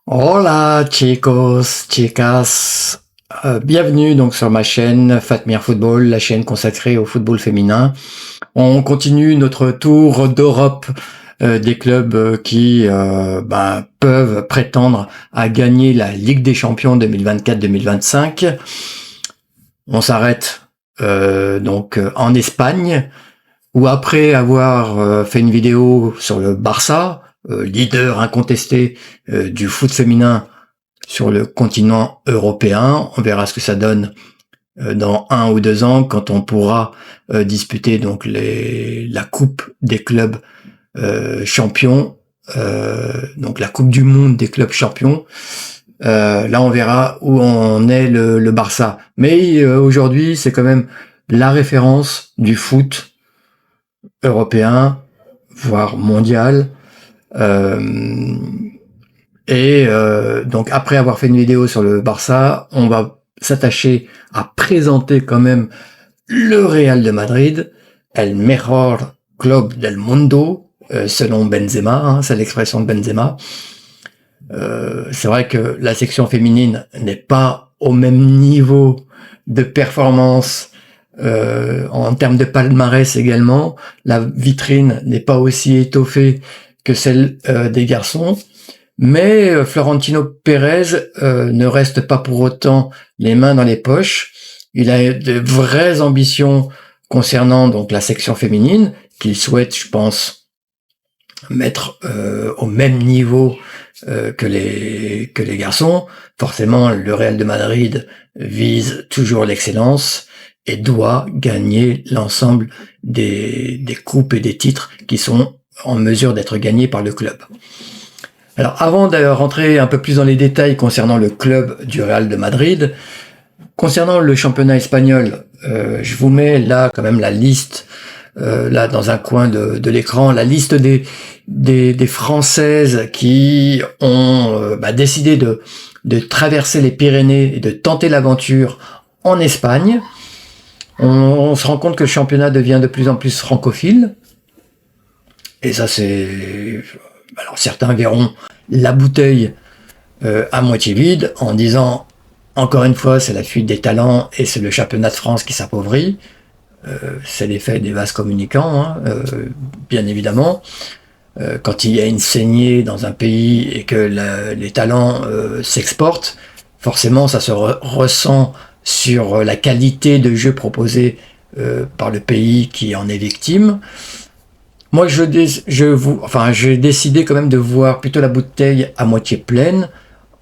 Hola chicos, chicas, bienvenue donc sur ma chaîne Fatmir Football, la chaîne consacrée au football féminin. On continue notre tour d'Europe des clubs qui peuvent prétendre à gagner la Ligue des Champions 2024-2025. On s'arrête en Espagne, où après avoir fait une vidéo sur le Barça, leader incontesté du foot féminin sur le continent européen. On verra ce que ça donne dans 1 ou 2 ans quand on pourra disputer donc la coupe des clubs champions, donc la coupe du monde des clubs champions. Là on verra où en est le Barça. Mais aujourd'hui c'est quand même la référence du foot européen, voire mondial. Donc après avoir fait une vidéo sur le Barça, on va s'attacher à présenter quand même le Real de Madrid, el mejor club del mundo, selon Benzema, hein, c'est l'expression de Benzema. C'est vrai que la section féminine n'est pas au même niveau de performance en termes de palmarès également. La vitrine n'est pas aussi étoffée que celle des garçons. Mais Florentino Pérez ne reste pas pour autant les mains dans les poches. Il a de vraies ambitions concernant donc la section féminine qu'il souhaite, je pense, mettre au même niveau que les garçons. Forcément, le Real de Madrid vise toujours l'excellence et doit gagner l'ensemble des coupes et des titres qui sont en mesure d'être gagnés par le club. Alors avant de rentrer un peu plus dans les détails concernant le club du Real de Madrid, concernant le championnat espagnol, je vous mets là quand même la liste, là dans un coin de l'écran, la liste des Françaises qui ont décidé de traverser les Pyrénées et de tenter l'aventure en Espagne. On se rend compte que le championnat devient de plus en plus francophile. Et ça c'est... Alors certains verront la bouteille à moitié vide en disant encore une fois c'est la fuite des talents et c'est le championnat de France qui s'appauvrit. C'est l'effet des vases communicants, hein, bien évidemment. Quand il y a une saignée dans un pays et que les talents s'exportent, forcément ça se ressent sur la qualité de jeu proposé par le pays qui en est victime. Moi, j'ai décidé quand même de voir plutôt la bouteille à moitié pleine,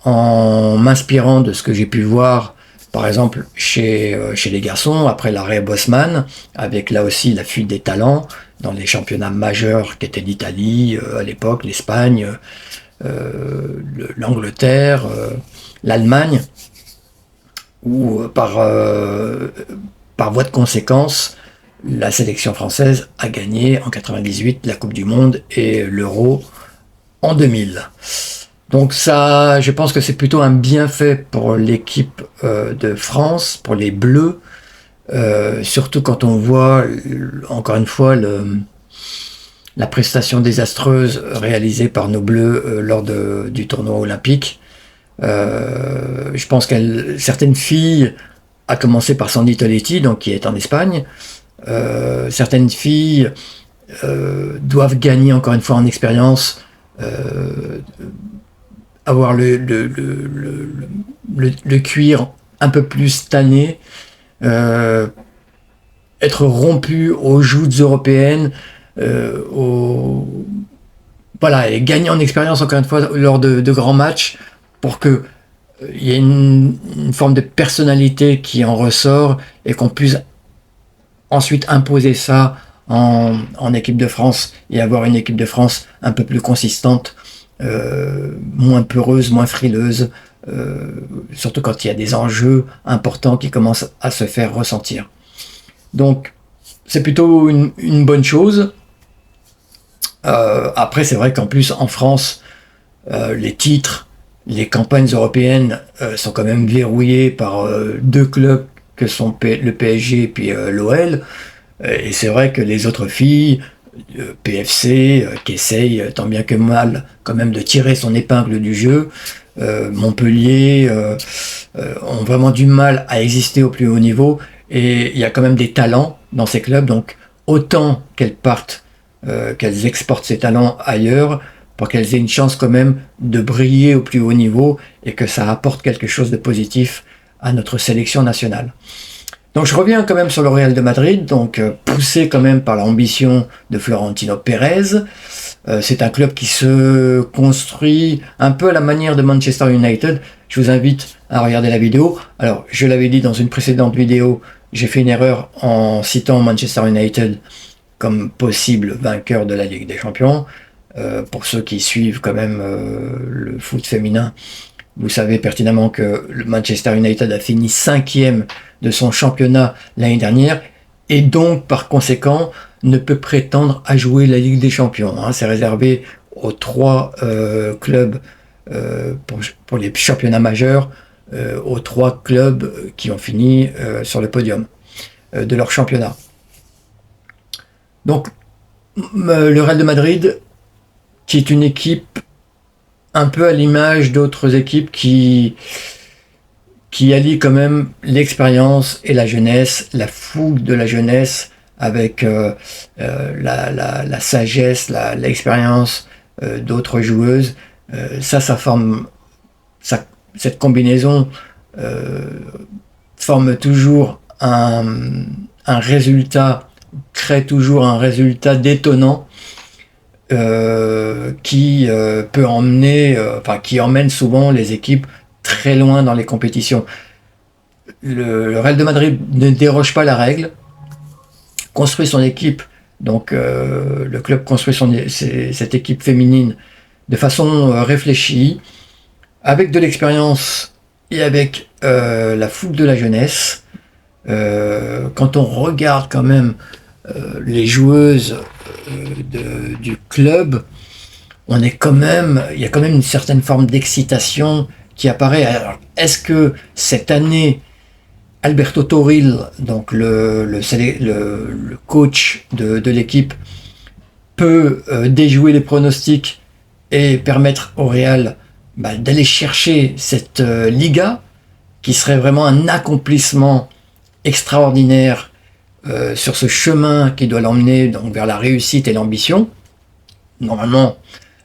en m'inspirant de ce que j'ai pu voir, par exemple, chez les garçons, après l'arrêt Bosman, avec là aussi la fuite des talents, dans les championnats majeurs qui étaient l'Italie, à l'époque, l'Espagne, l'Angleterre, l'Allemagne, où par voie de conséquence, la sélection française a gagné en 98 la Coupe du Monde et l'Euro en 2000. Donc ça, je pense que c'est plutôt un bienfait pour l'équipe de France, pour les Bleus, surtout quand on voit, encore une fois, la prestation désastreuse réalisée par nos Bleus lors du tournoi olympique. Je pense que certaines filles, à commencer par Sandy Toletti, donc qui est en Espagne, certaines filles doivent gagner encore une fois en expérience, avoir le cuir un peu plus tanné, être rompu aux joutes européennes, voilà, et gagner en expérience encore une fois lors de grands matchs pour que il y ait une forme de personnalité qui en ressort et qu'on puisse ensuite imposer ça en équipe de France et avoir une équipe de France un peu plus consistante, moins peureuse, moins frileuse, surtout quand il y a des enjeux importants qui commencent à se faire ressentir. Donc c'est plutôt une bonne chose. Après c'est vrai qu'en plus en France, les titres, les campagnes européennes sont quand même verrouillées par deux clubs que sont le PSG et puis l'OL, et c'est vrai que les autres filles, PFC, qui essayent tant bien que mal quand même de tirer son épingle du jeu, Montpellier ont vraiment du mal à exister au plus haut niveau, et il y a quand même des talents dans ces clubs, donc autant qu'elles partent, qu'elles exportent ces talents ailleurs, pour qu'elles aient une chance quand même de briller au plus haut niveau, et que ça apporte quelque chose de positif à notre sélection nationale. Donc je reviens quand même sur le Real de Madrid, donc poussé quand même par l'ambition de Florentino Pérez. C'est un club qui se construit un peu à la manière de Manchester United. Je vous invite à regarder la vidéo. Alors, je l'avais dit dans une précédente vidéo, j'ai fait une erreur en citant Manchester United comme possible vainqueur de la Ligue des Champions. Pour ceux qui suivent quand même le foot féminin, vous savez pertinemment que le Manchester United a fini 5e de son championnat l'année dernière, et donc par conséquent ne peut prétendre à jouer la Ligue des Champions. C'est réservé aux 3 clubs pour les championnats majeurs, aux 3 clubs qui ont fini sur le podium de leur championnat. Donc le Real de Madrid, qui est une équipe un peu à l'image d'autres équipes qui allient quand même l'expérience et la jeunesse, la fougue de la jeunesse, avec la sagesse, l'expérience d'autres joueuses. Ça forme, cette combinaison forme toujours un résultat, crée toujours un résultat détonnant, qui peut emmener, qui emmène souvent les équipes très loin dans les compétitions. Le Real de Madrid ne déroge pas la règle, construit son équipe, donc le club construit cette équipe féminine de façon réfléchie, avec de l'expérience et avec la fougue de la jeunesse. Quand on regarde quand même les joueuses du club, il y a quand même une certaine forme d'excitation qui apparaît. Alors, est-ce que cette année, Alberto Toril, donc le coach de l'équipe, peut déjouer les pronostics et permettre au Real d'aller chercher cette Liga, qui serait vraiment un accomplissement extraordinaire sur ce chemin qui doit l'emmener donc vers la réussite et l'ambition. Normalement,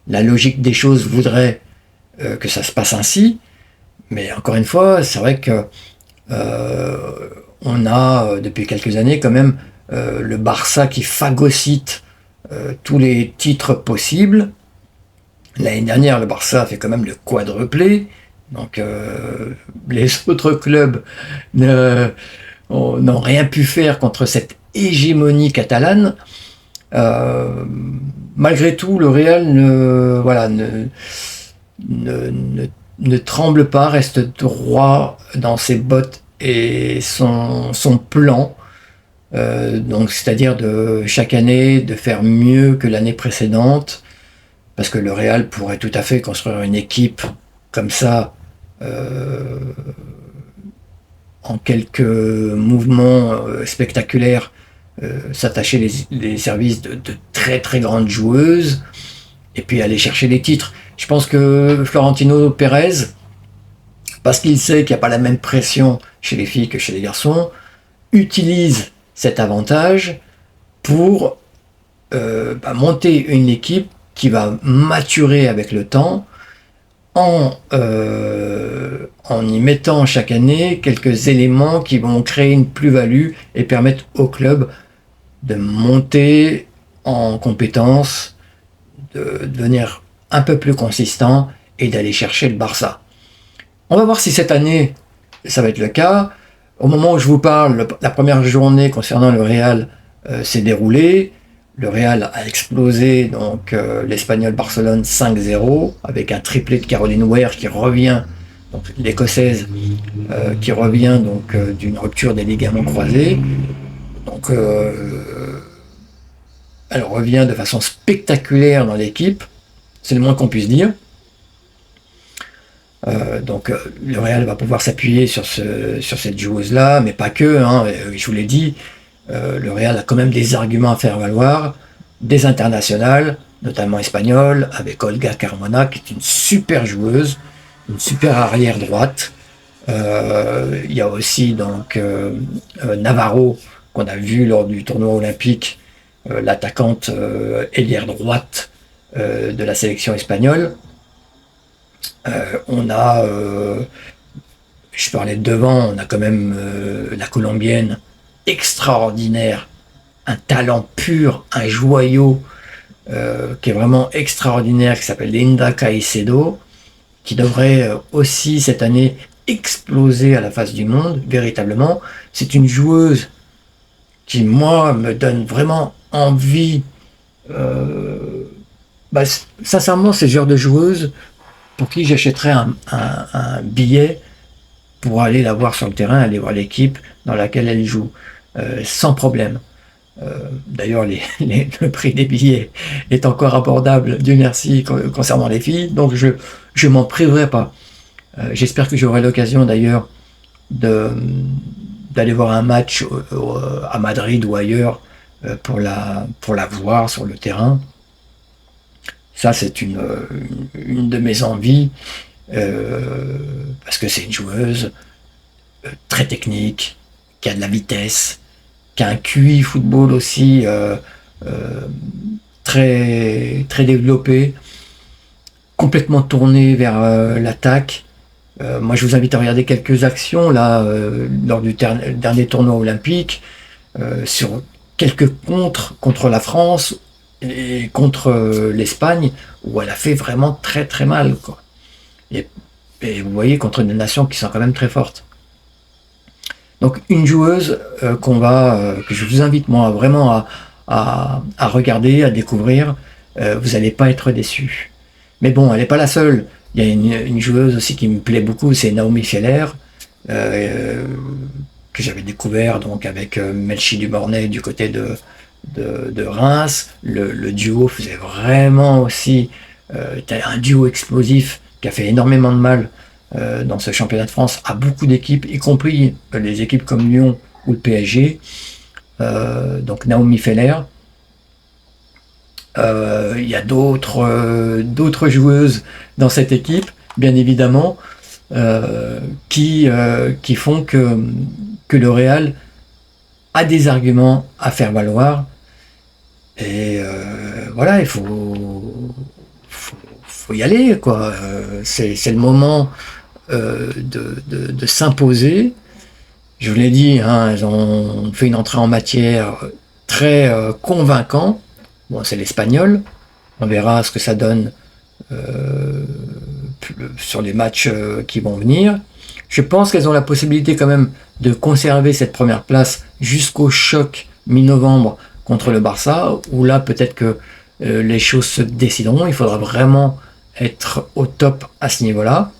la logique des choses voudrait que ça se passe ainsi, mais encore une fois, c'est vrai que on a depuis quelques années quand même le Barça qui phagocyte tous les titres possibles. L'année dernière, le Barça a fait quand même le quadruplé, donc les autres clubs n'ont rien pu faire contre cette hégémonie catalane. Malgré tout, le Real ne tremble pas, reste droit dans ses bottes et son plan, donc c'est-à-dire de chaque année de faire mieux que l'année précédente, parce que le Real pourrait tout à fait construire une équipe comme ça en quelques mouvements spectaculaires, s'attacher les services de très très grandes joueuses et puis aller chercher les titres. Je pense que Florentino Pérez, parce qu'il sait qu'il n'y a pas la même pression chez les filles que chez les garçons, utilise cet avantage pour monter une équipe qui va maturer avec le temps, en y mettant chaque année quelques éléments qui vont créer une plus-value et permettre au club de monter en compétences, de devenir un peu plus consistant et d'aller chercher le Barça. On va voir si cette année ça va être le cas. Au moment où je vous parle, la première journée concernant le Real s'est déroulée. Le Real a explosé donc l'Espagnol Barcelone 5-0 avec un triplé de Caroline Ware qui revient, donc l'Écossaise, qui revient donc d'une rupture des ligaments croisés. Donc elle revient de façon spectaculaire dans l'équipe, c'est le moins qu'on puisse dire. Donc le Real va pouvoir s'appuyer sur cette joueuse-là, mais pas que, je vous l'ai dit, le Real a quand même des arguments à faire valoir, des internationales, notamment espagnoles, avec Olga Carmona, qui est une super joueuse, une super arrière droite. Il y a aussi donc Navarro qu'on a vu lors du tournoi olympique, l'attaquante ailière droite de la sélection espagnole. On a, je parlais de devant, on a quand même la colombienne extraordinaire, un talent pur, un joyau qui est vraiment extraordinaire, qui s'appelle Linda Caicedo, qui devrait aussi cette année exploser à la face du monde, véritablement. C'est une joueuse qui, moi, me donne vraiment envie. Bah, sincèrement, c'est le genre de joueuse pour qui j'achèterais un billet pour aller la voir sur le terrain, aller voir l'équipe dans laquelle elle joue, sans problème. D'ailleurs, le prix des billets est encore abordable, Dieu merci, concernant les filles, donc je m'en priverai pas. J'espère que j'aurai l'occasion d'ailleurs d'aller voir un match à Madrid ou ailleurs pour la voir sur le terrain. Ça, c'est une de mes envies, parce que c'est une joueuse très technique, qui a de la vitesse, qui a un QI football aussi très, très développé, complètement tourné vers l'attaque. Moi, je vous invite à regarder quelques actions là lors du dernier tournoi olympique, sur quelques contre la France et contre l'Espagne, où elle a fait vraiment très très mal, quoi. Et vous voyez, contre des nations qui sont quand même très fortes. Donc une joueuse que je vous invite moi vraiment à regarder, à découvrir. Vous n'allez pas être déçus. Mais bon, elle n'est pas la seule. Il y a une joueuse aussi qui me plaît beaucoup, c'est Naomi Feller, que j'avais découvert donc avec Melchi Dubornay du côté de Reims. Le duo faisait vraiment aussi un duo explosif qui a fait énormément de mal dans ce championnat de France à beaucoup d'équipes, y compris les équipes comme Lyon ou le PSG. Donc Naomi Feller. Il y a d'autres joueuses dans cette équipe, bien évidemment, qui font que le Real a des arguments à faire valoir. Et voilà, il faut y aller, quoi. C'est le moment de s'imposer. Je vous l'ai dit, hein, elles ont fait une entrée en matière très convaincant. Bon, c'est l'espagnol. On verra ce que ça donne sur les matchs qui vont venir. Je pense qu'elles ont la possibilité quand même de conserver cette première place jusqu'au choc mi-novembre contre le Barça, où là peut-être que les choses se décideront. Il faudra vraiment être au top à ce niveau-là.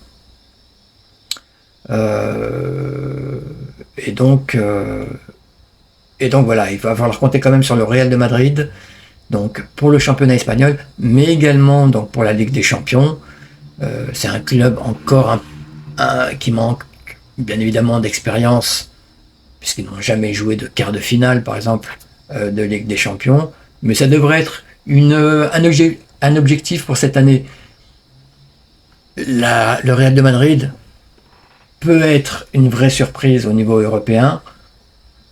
Et donc voilà, il va falloir compter quand même sur le Real de Madrid, donc pour le championnat espagnol, mais également donc pour la Ligue des Champions. C'est un club encore qui manque bien évidemment d'expérience, puisqu'ils n'ont jamais joué de quart de finale, par exemple, de Ligue des Champions, mais ça devrait être un objectif pour cette année. Le Real de Madrid peut être une vraie surprise au niveau européen,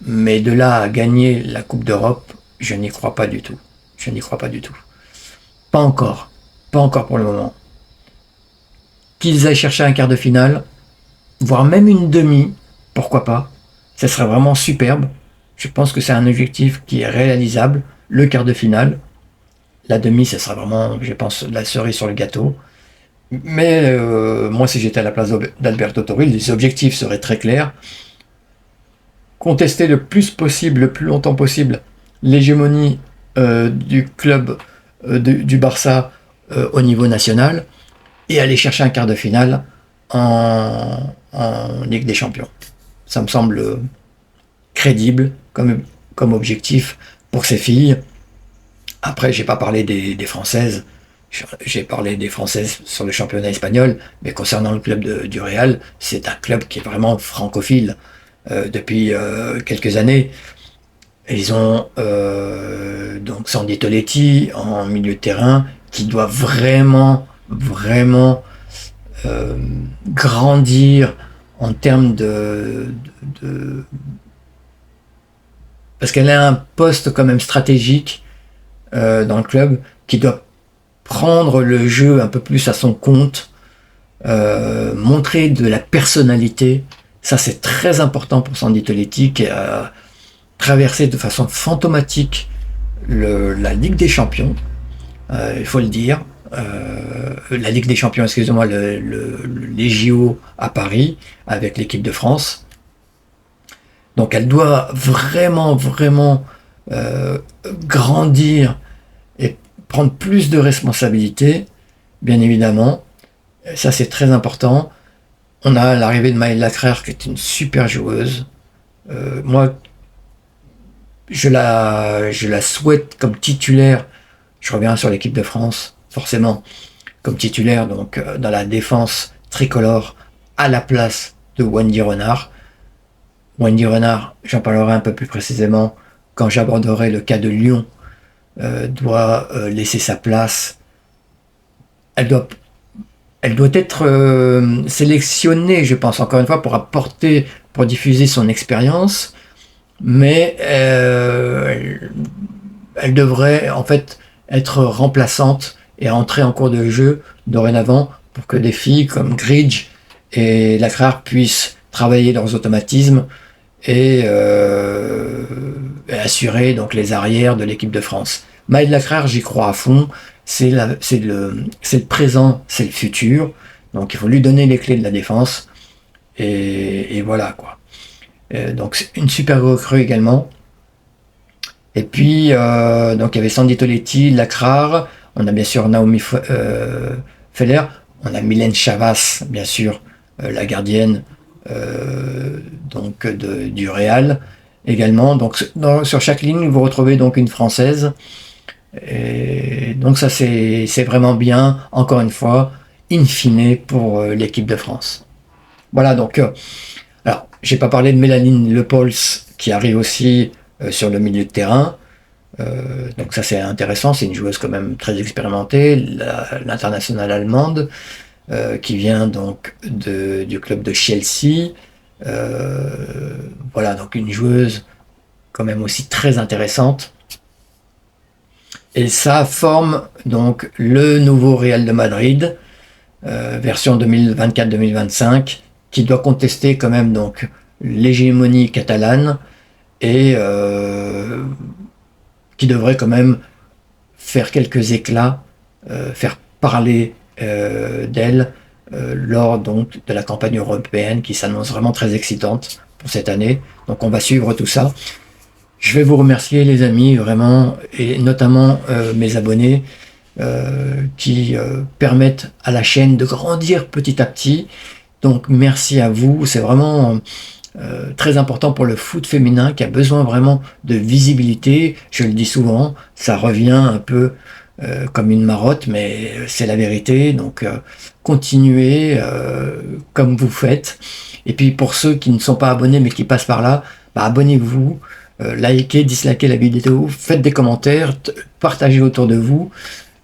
mais de là à gagner la Coupe d'Europe, je n'y crois pas du tout. Je n'y crois pas du tout. Pas encore. Pas encore pour le moment. Qu'ils aillent chercher un quart de finale, voire même une demi, pourquoi pas. Ça serait vraiment superbe. Je pense que c'est un objectif qui est réalisable. Le quart de finale. La demi, ça sera vraiment, je pense, la cerise sur le gâteau. Mais moi, si j'étais à la place d'Alberto Toril, les objectifs seraient très clairs. Contester le plus possible, le plus longtemps possible, l'hégémonie du club du Barça au niveau national, et aller chercher un quart de finale en Ligue des Champions. Ça me semble crédible comme objectif pour ces filles. Après, j'ai pas parlé des Françaises. J'ai parlé des Françaises sur le championnat espagnol, mais concernant le club du Real, c'est un club qui est vraiment francophile depuis quelques années. Ils ont donc Sandy Toletti en milieu de terrain qui doit vraiment grandir en termes parce qu'elle a un poste quand même stratégique dans le club qui doit prendre le jeu un peu plus à son compte, montrer de la personnalité. Ça, c'est très important pour Sandy Toletti, qui a traversé de façon fantomatique la Ligue des Champions, il faut le dire. La Ligue des Champions, excusez-moi, les JO à Paris avec l'équipe de France. Donc elle doit vraiment grandir et prendre plus de responsabilités, bien évidemment. Ça, c'est très important. On a l'arrivée de Maëlle Lacrère, qui est une super joueuse. Moi, je la souhaite comme titulaire. Je reviens sur l'équipe de France, forcément, comme titulaire, donc dans la défense tricolore, à la place de Wendy Renard. Wendy Renard, j'en parlerai un peu plus précisément quand j'aborderai le cas de Lyon, doit laisser sa place. Elle doit être sélectionnée, je pense, encore une fois, pour diffuser son expérience, mais elle devrait en fait être remplaçante et entrer en cours de jeu dorénavant pour que des filles comme Gridge et Lacrard puissent travailler leurs automatismes et assurer donc les arrières de l'équipe de France. Maëlle Lacrard, j'y crois à fond. C'est le présent, c'est le futur. Donc il faut lui donner les clés de la défense. Et voilà quoi. Donc c'est une super recrue également. Et puis donc il y avait Sandy Toletti, Lacrard. On a bien sûr Naomi Feller. On a Mylène Chavas, bien sûr, la gardienne donc du Real également. Donc sur chaque ligne, vous retrouvez donc une Française. Et donc ça c'est vraiment bien, encore une fois, in fine pour l'équipe de France. Voilà, donc alors j'ai pas parlé de Mélanie Lepols qui arrive aussi sur le milieu de terrain. Donc ça c'est intéressant, c'est une joueuse quand même très expérimentée, l'internationale allemande, qui vient donc du club de Chelsea. Voilà, donc une joueuse quand même aussi très intéressante. Et ça forme donc le nouveau Real de Madrid, version 2024-2025, qui doit contester quand même donc l'hégémonie catalane et qui devrait quand même faire quelques éclats, faire parler d'elle lors donc de la campagne européenne qui s'annonce vraiment très excitante pour cette année. Donc on va suivre tout ça. Je vais vous remercier les amis, vraiment, et notamment mes abonnés qui permettent à la chaîne de grandir petit à petit. Donc merci à vous, c'est vraiment très important pour le foot féminin qui a besoin vraiment de visibilité. Je le dis souvent, ça revient un peu comme une marotte, mais c'est la vérité. Donc continuez comme vous faites. Et puis pour ceux qui ne sont pas abonnés mais qui passent par là, bah, abonnez-vous. Likez, dislikez la vidéo, faites des commentaires, partagez autour de vous,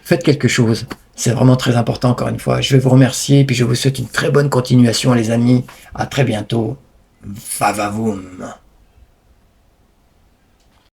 faites quelque chose. C'est vraiment très important, encore une fois. Je vais vous remercier et puis je vous souhaite une très bonne continuation, les amis. À très bientôt. Vavavoum.